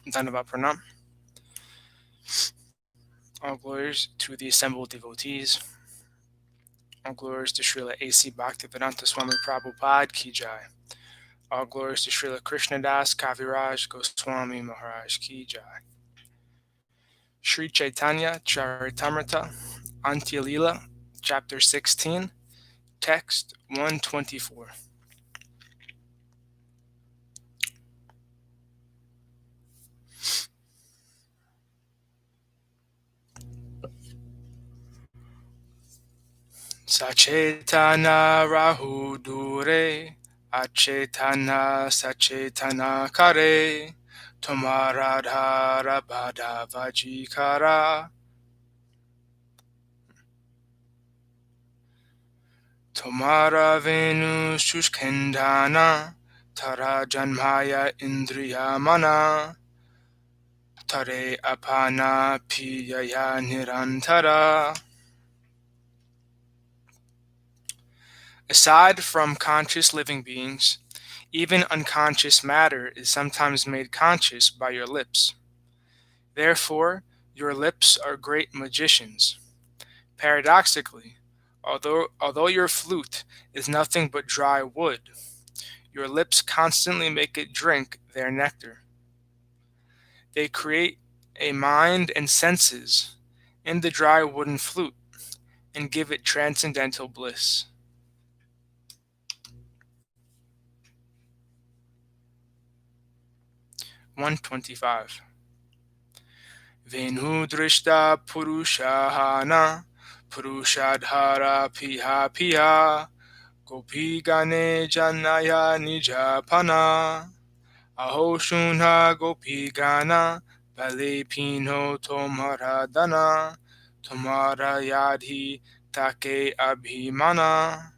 Dhanava Pranam. All glories to the assembled devotees. All glories to Srila A.C. Bhaktivedanta Swami Prabhupada Ki Jai. All glories to Srila Krishnadas Kaviraj Goswami Maharaj Ki Jai. Śrī Caitanya-caritāmṛta Antya Lila, Chapter 16, Text 124. Sacetana Rahu Dure, Acetana Sacetana Kare, Tomaradhara Bhada Vajikara, Tomara Venu Shushkendana, Tara Janmaya Indriya Mana, Tare Apana Piyaya Nirantara. Aside from conscious living beings, even unconscious matter is sometimes made conscious by your lips. Therefore, your lips are great magicians. Paradoxically, although your flute is nothing but dry wood, your lips constantly make it drink their nectar. They create a mind and senses in the dry wooden flute and give it transcendental bliss. 125. Venudrishta Purushahana Purushadhara Piha Piha Gopigane Janaya Nijapana Ahoshunha Gopigana Bale Pino Tomaradana Tomara Yadhi Take Abhimana.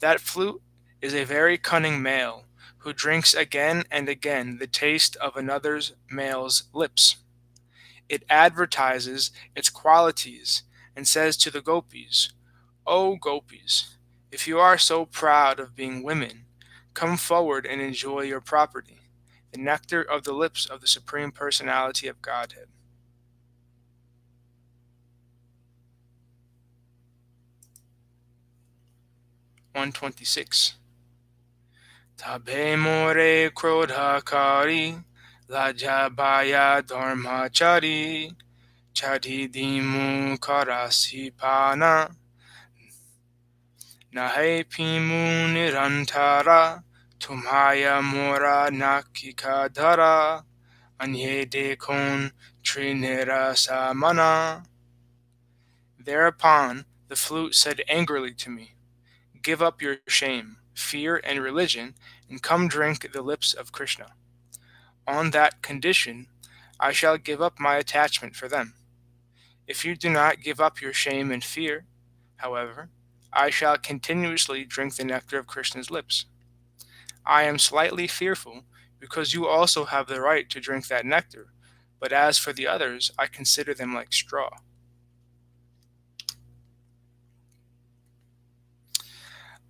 That flute is a very cunning male who drinks again and again the taste of another's male's lips. It advertises its qualities and says to the gopis, "O gopis, if you are so proud of being women, come forward and enjoy your property, the nectar of the lips of the Supreme Personality of Godhead." (126) Tabe more krodhakari, lajabaya dharmachari, chadidimu karasipana, nahe pimu nirantara, tumhaya mora nakikadhara, anye dekon trinirasamana. Thereupon the flute said angrily to me, "Give up your shame, fear, and religion, and come drink the lips of Kṛṣṇa. On that condition, I shall give up my attachment for them. If you do not give up your shame and fear, however, I shall continuously drink the nectar of Kṛṣṇa's lips. I am slightly fearful, because you also have the right to drink that nectar, but as for the others, I consider them like straw."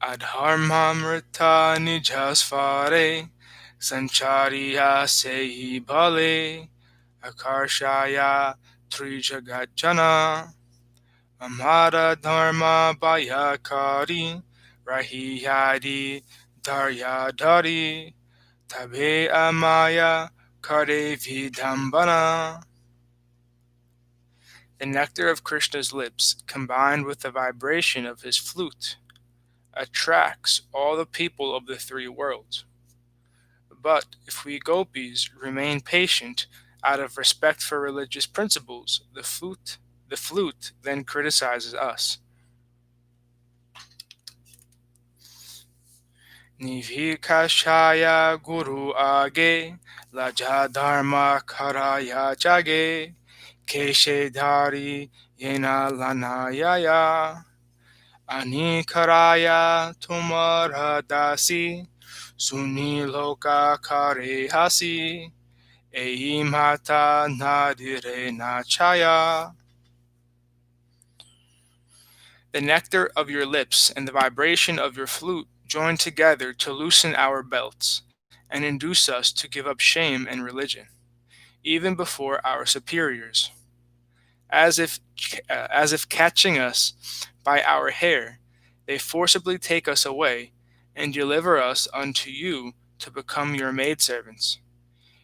Adharmamrita nijasvare, sanchariya sehi bhale, akarshaya trijagatjana, amara dharma bayakari, rahiyadi daryadari, tabe amaya kare vidambana. The nectar of Kṛṣṇa's lips, combined with the vibration of his flute, attracts all the people of the three worlds. But if we gopis remain patient out of respect for religious principles, the flute then criticizes us. Nivikashaya guru age, laja dharma karaya chage, keshedhari yena lanayaya. Anikaraya tumara dasi, suniloka karehasi, eimata nadire nachaya. The nectar of your lips and the vibration of your flute join together to loosen our belts, and induce us to give up shame and religion, even before our superiors. As if catching us by our hair, they forcibly take us away and deliver us unto you to become your maidservants.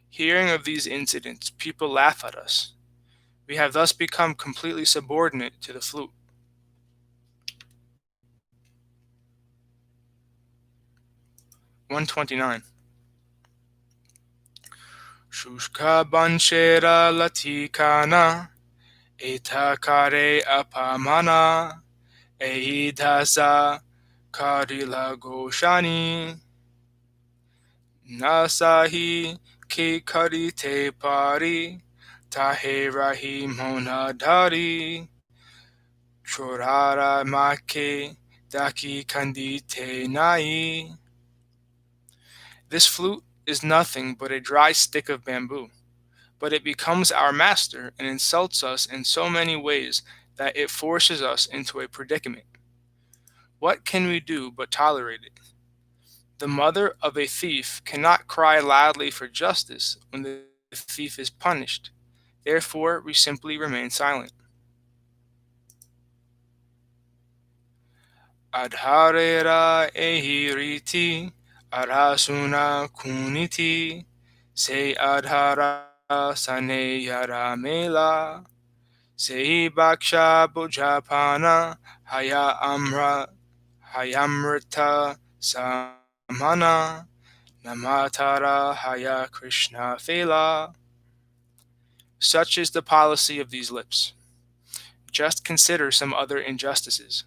Hearing of these incidents, people laugh at us. We have thus become completely subordinate to the flute. (129) Shushka banshera latikana, etakare apamana, eidasa karila goshani, nasahi ki karite pari, taherahi monadari, chorara make daki kandite nai. This flute is nothing but a dry stick of bamboo, but it becomes our master and insults us in so many ways that it forces us into a predicament. What can we do but tolerate it? The mother of a thief cannot cry loudly for justice when the thief is punished. Therefore, we simply remain silent. Adharera ehiriti arasuna kuniti se adhara saneyara mela se baksha bujapana hayamrita samana namatara haya Kṛṣṇa fela. Such is the policy of these lips. Just consider some other injustices.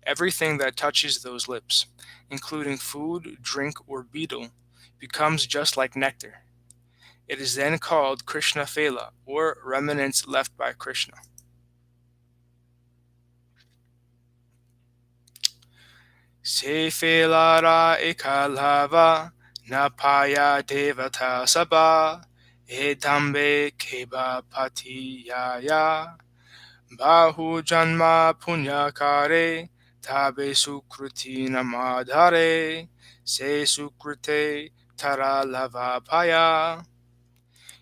Everything that touches those lips, including food, drink, or betel, becomes just like nectar. It is then called Kṛṣṇa fela, or remnants left by Kṛṣṇa. Se felara ekalava napaya devata sabha edambe keba patiyaya bahu janma punyakare tabe sukruti namadhare se sukrute tara lavapaya.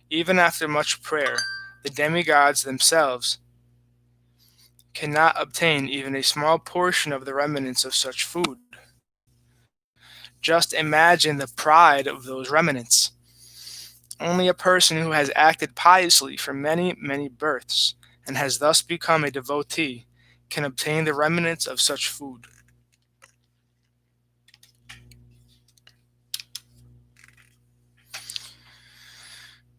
Even after much prayer, the demigods themselves cannot obtain even a small portion of the remnants of such food. Just imagine the pride of those remnants. Only a person who has acted piously for many, many births and has thus become a devotee can obtain the remnants of such food.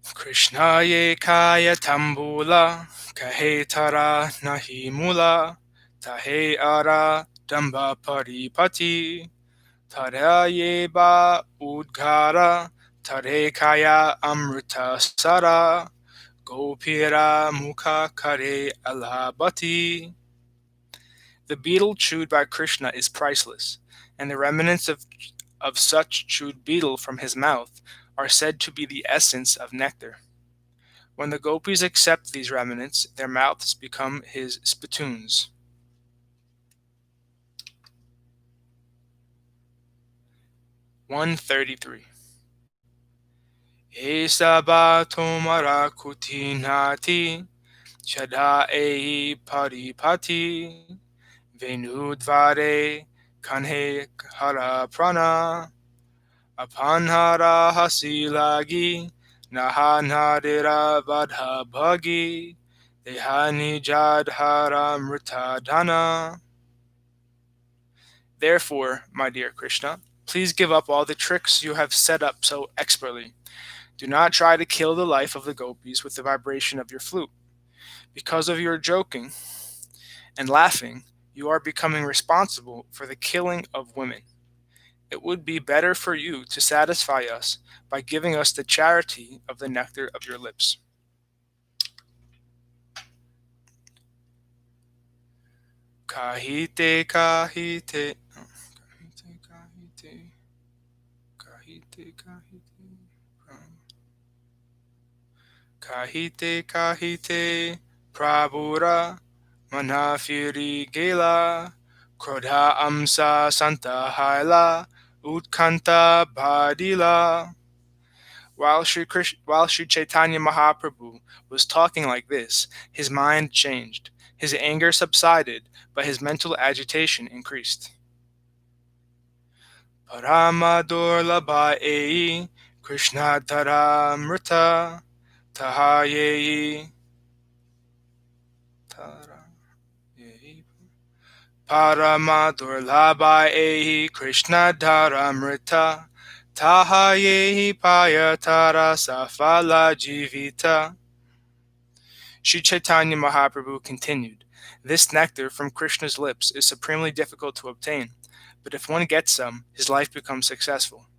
Kṛṣṇaye kaya tambula kahe tara nahi mula tahe ara damba paripati taraye ba udgara tare kaya amrita sara gopira mukha kare alabati. The betel chewed by Kṛṣṇa is priceless, and the remnants of such chewed betel from his mouth are said to be the essence of nectar. When the gopis accept these remnants, their mouths become his spittoons. (133) Esaba tomara kutinati chada ei paripati venudvare kanhe hara prana apanhara hasilagi nahanadira vadha bhagi dehani jadhara mritadhana. Therefore, my dear Kṛṣṇa, please give up all the tricks you have set up so expertly. Do not try to kill the life of the gopis with the vibration of your flute. Because of your joking and laughing, you are becoming responsible for the killing of women. It would be better for you to satisfy us by giving us the charity of the nectar of your lips. Kahite kahite kahite kahite prabhura manafiri gela krodha amsa santa haila utkanta badila. While Śrī Caitanya Mahaprabhu was talking like this, his mind changed. His anger subsided, but his mental agitation increased. Paramadurlabha Kṛṣṇa tahayeyi Paramadurlabha Kṛṣṇa tahayehi payatara safala jivita. Śrī Caitanya Mahaprabhu continued, "This nectar from Krishna's lips is supremely difficult to obtain, but if one gets some, his life becomes successful.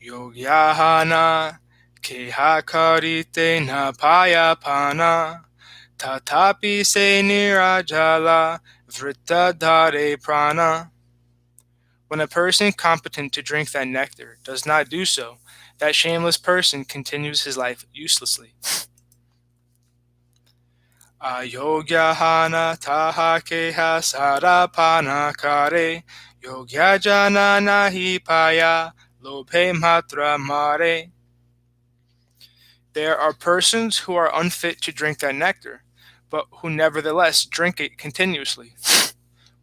Yogyahana kehakarite na payapana tatapi se nirajala vritadhare prana." When a person competent to drink that nectar does not do so, that shameless person continues his life uselessly. Ayogyahana tahakeha sarapana kare yogyajana nahi paya lobhe matra mare. There are persons who are unfit to drink that nectar, but who nevertheless drink it continuously,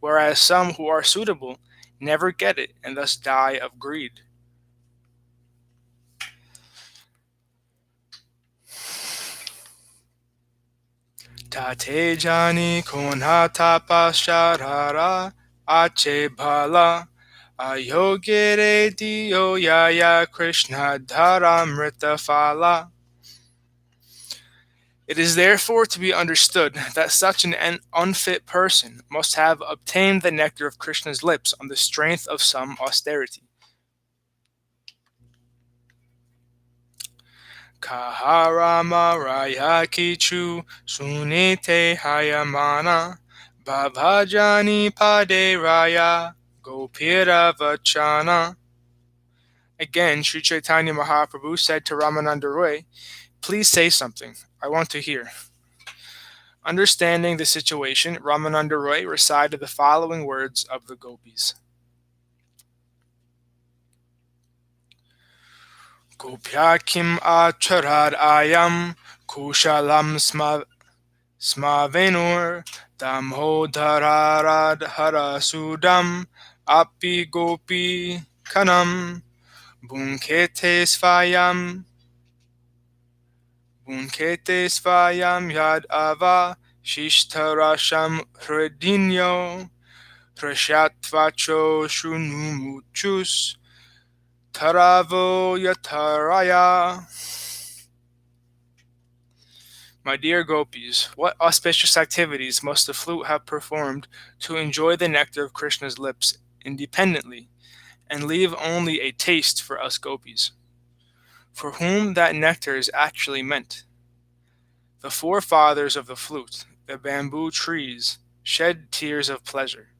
whereas some who are suitable never get it and thus die of greed. Tate jani kona tapasharara ache bala ayogere diyo yaya Kṛṣṇa dharamrita phala. It is therefore to be understood that such an unfit person must have obtained the nectar of Krishna's lips on the strength of some austerity. Kaharama rayakichu sunite hayamana bhavajani pade raya gopira vachana. Again, Śrī Caitanya Mahaprabhu said to Ramananda Roy, "Please say something. I want to hear." Understanding the situation, Ramananda Roy recited the following words of the gopis. Gopya kim acharad ayam kushalam smavenur damodhararad harasudam api gopi kanam bunkete svayam yad ava shishtarasham hridinyo prashyatvacho shunumuchus taravo yataraya. My dear gopis, what auspicious activities must the flute have performed to enjoy the nectar of Krishna's lips independently and leave only a taste for us gopis, for whom that nectar is actually meant. The forefathers of the flute, the bamboo trees, shed tears of pleasure.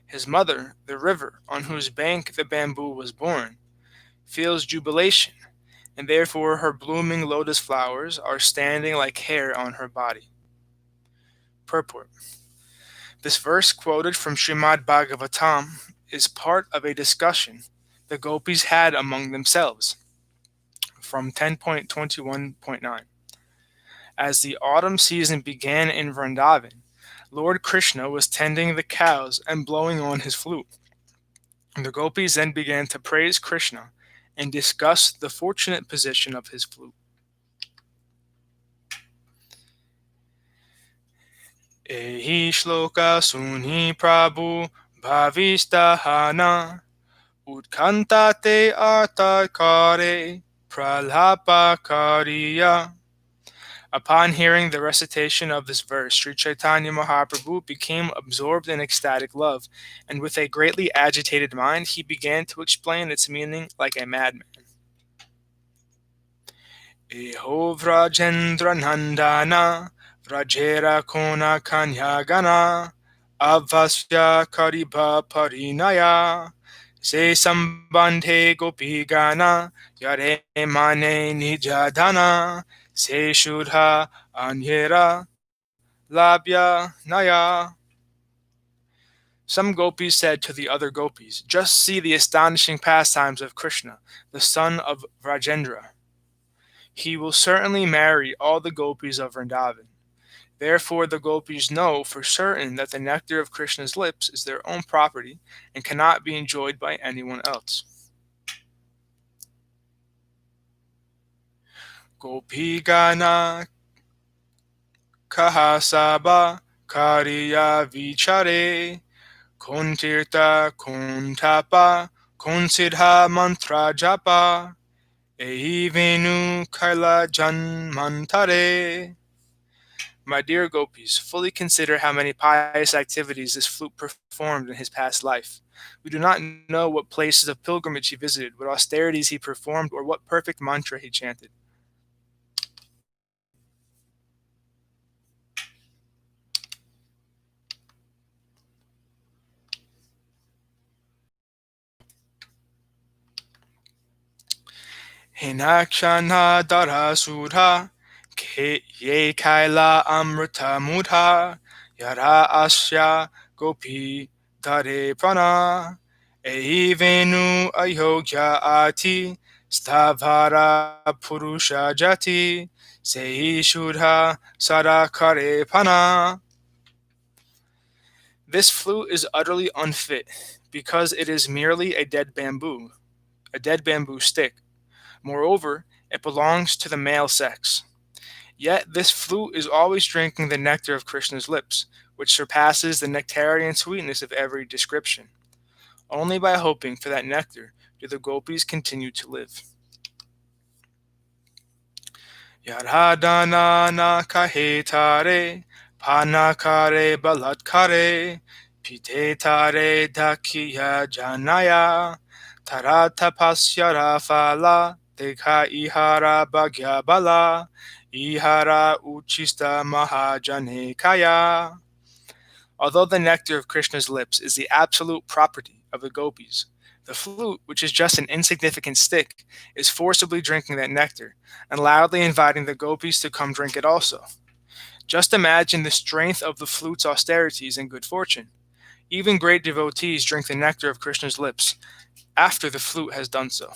His mother, the river on whose bank the bamboo was born, feels jubilation, and therefore her blooming lotus flowers are standing like hair on her body. Purport. This verse quoted from Srimad Bhagavatam is part of a discussion the gopis had among themselves from 10.21.9. As the autumn season began in Vrindavan, Lord Kṛṣṇa was tending the cows and blowing on his flute. The gopis then began to praise Kṛṣṇa and discuss the fortunate position of his flute. Ehi shloka suni prabhu bhavistahana utkantate artakare pralapakariya. Upon hearing the recitation of this verse, Śrī Caitanya Mahaprabhu became absorbed in ecstatic love, and with a greatly agitated mind, he began to explain its meaning like a madman. Eho vrajendra nandana vrajera kona kanyagana avasya kariba parinaya se sambandhe gopigana yare mane nijadana se shudha anyera labya naya. Some gopis said to the other gopis, "Just see the astonishing pastimes of Kṛṣṇa, the son of Rajendra. He will certainly marry all the gopis of Vrindavan." Therefore the gopis know for certain that the nectar of Krishna's lips is their own property and cannot be enjoyed by anyone else. Gopigana kahasaba kariya vichare kontirta kontapa konsidha mantra japa eivenu kaila janmantare. My dear gopis, fully consider how many pious activities this flute performed in his past life. We do not know what places of pilgrimage he visited, what austerities he performed, or what perfect mantra he chanted. Hinakshana darasudha ye kaila amrita mudha yara asya gopi dare prana eivenu ayogya ati stavara purusha jati sei shudha sadakare pana. This flute is utterly unfit because it is merely a dead bamboo stick. Moreover, it belongs to the male sex. Yet this flute is always drinking the nectar of Krishna's lips, which surpasses the nectarian sweetness of every description. Only by hoping for that nectar do the gopis continue to live. Yaradhanana kahetare panakare balatkare pitetare dakiya janaya taratapasya rafala dekha ihara bhagya bala ihara uchista mahajane kaya. Although the nectar of Krishna's lips is the absolute property of the gopis, the flute, which is just an insignificant stick, is forcibly drinking that nectar and loudly inviting the gopis to come drink it also. Just imagine the strength of the flute's austerities and good fortune. Even great devotees drink the nectar of Krishna's lips after the flute has done so.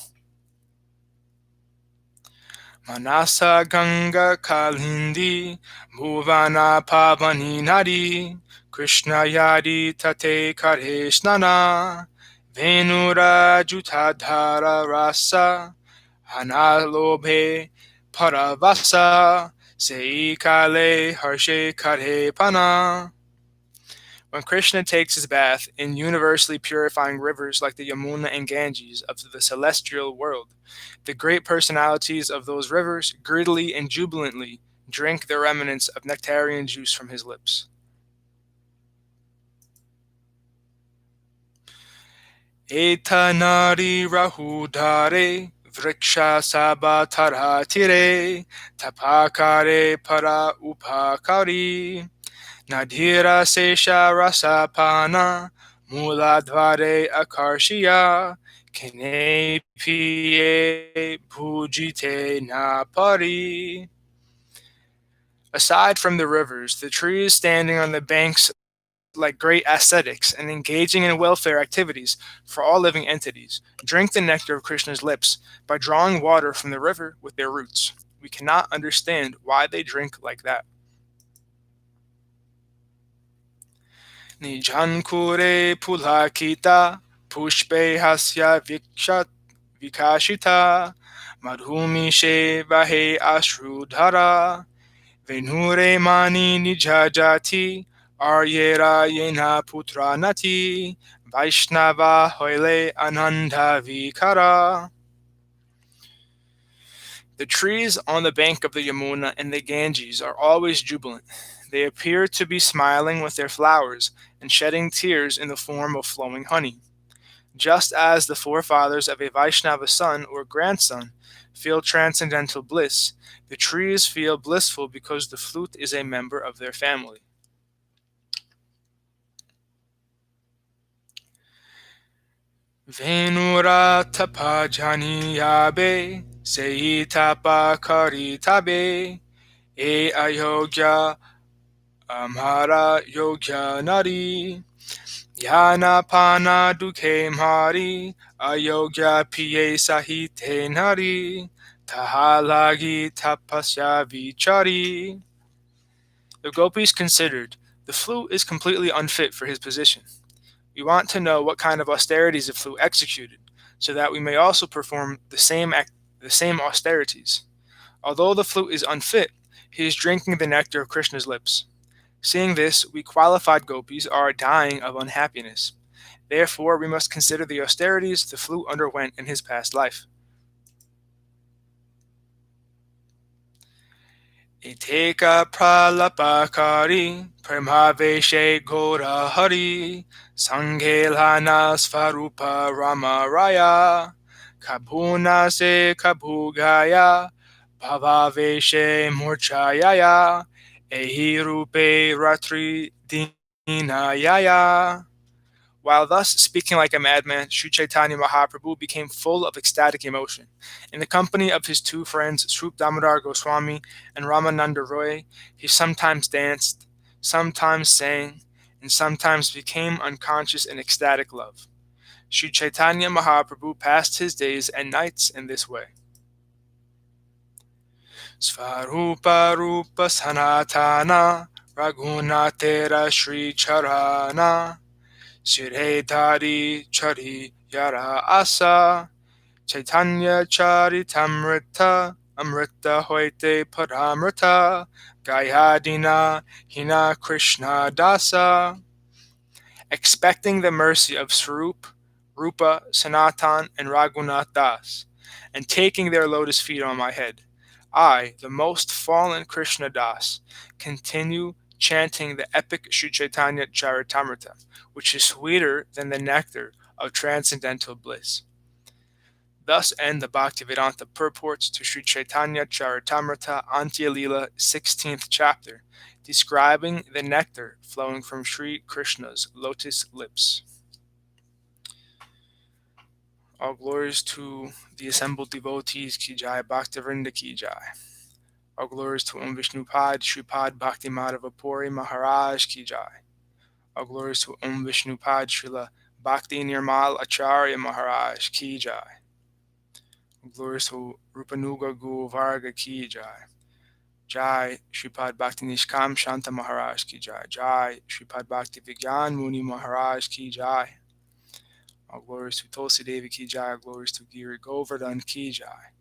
Manasa Ganga Kalindi Bhuvana Pavani Nadi Krishna Yadi Tate Kṛṣṇa Venura Jutadhara Rasa Hanalobhe Paravasa Sei Kale Harshe Kare Pana. When Krishna takes his bath in universally purifying rivers like the Yamuna and Ganges of the celestial world, the great personalities of those rivers greedily and jubilantly drink the remnants of nectarian juice from his lips. Etanari rahudare vriksha sabataratire tapakare para upakari nadhira sesha rasapana muladvare akarshiya kene piye bhujite napari. Aside from the rivers, the trees standing on the banks like great ascetics and engaging in welfare activities for all living entities, drink the nectar of Krishna's lips by drawing water from the river with their roots. We cannot understand why they drink like that. Nijankure pulakita pushpe hasya vikashita madhumishe vahe ashrudhara venure mani nijajati Aryera yena putra nati Vaishnava hoile ananda vikara. The trees on the bank of the Yamuna and the Ganges are always jubilant. They appear to be smiling with their flowers and shedding tears in the form of flowing honey. Just as the forefathers of a Vaishnava son or grandson feel transcendental bliss, the trees feel blissful because the flute is a member of their family. Venura tapa jani yabe sei tapa karitabe e ayogya amhara yogya nari Yana pana dukhe mari, ayogya piye sahite nari, tahalagi tapasya vichari. The gopis considered, the flute is completely unfit for his position. We want to know what kind of austerities the flute executed, so that we may also perform the same austerities. Although the flute is unfit, he is drinking the nectar of Krishna's lips. Seeing this, we qualified gopis are dying of unhappiness. Therefore, we must consider the austerities the flute underwent in his past life. Iteka pralapakari premhaveshe gora hari sangelana svarupa ramaraya kabhuna se kabhugaya bhavaveshe murchayaya ehi rupe ratri dinayaya. While thus speaking like a madman, Śrī Caitanya Mahāprabhu became full of ecstatic emotion. In the company of his two friends, Swarup Damodar Goswami and Ramananda Roy, he sometimes danced, sometimes sang, and sometimes became unconscious in ecstatic love. Śrī Caitanya Mahāprabhu passed his days and nights in this way. Svarupa Rupa Sanatana Raghunatera Śrī Charana Śrī Dhari Chari Yara Asa Caitanya-caritāmṛta Amrita Hoite Paramrita Gayadina Hina Kṛṣṇa Dasa. Expecting the mercy of Swarup, Rupa, Sanatan, and Raghunath Das, and taking their lotus feet on my head, I, the most fallen Krishna Das, continue chanting the epic Śrī Caitanya-caritāmṛta, which is sweeter than the nectar of transcendental bliss. Thus end the Bhaktivedanta purports to Śrī Caitanya-caritāmṛta Antya Lila 16th chapter, describing the nectar flowing from Sri Krishna's lotus lips. All glories to the assembled devotees, ki jai, Bhaktivinoda ki jai. All glories to Vishnupad, Shripad Bhakti Madhava Puri Maharaj ki jai. All glories to Vishnupad, Srila Bhakti Nirmal Acharya Maharaj ki jai. All glories to Rupanuga Guru Varga ki jai. Jai Shripad Bhakti Nishkam Shanta Maharaj ki jai. Jai Shripad Bhakti Vigyan Muni Maharaj ki jai. All glories to Tulsi Devi ki jai. All glories to Giri Govardhan ki jai.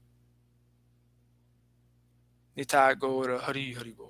Nita Gaura Hari Hari Bol.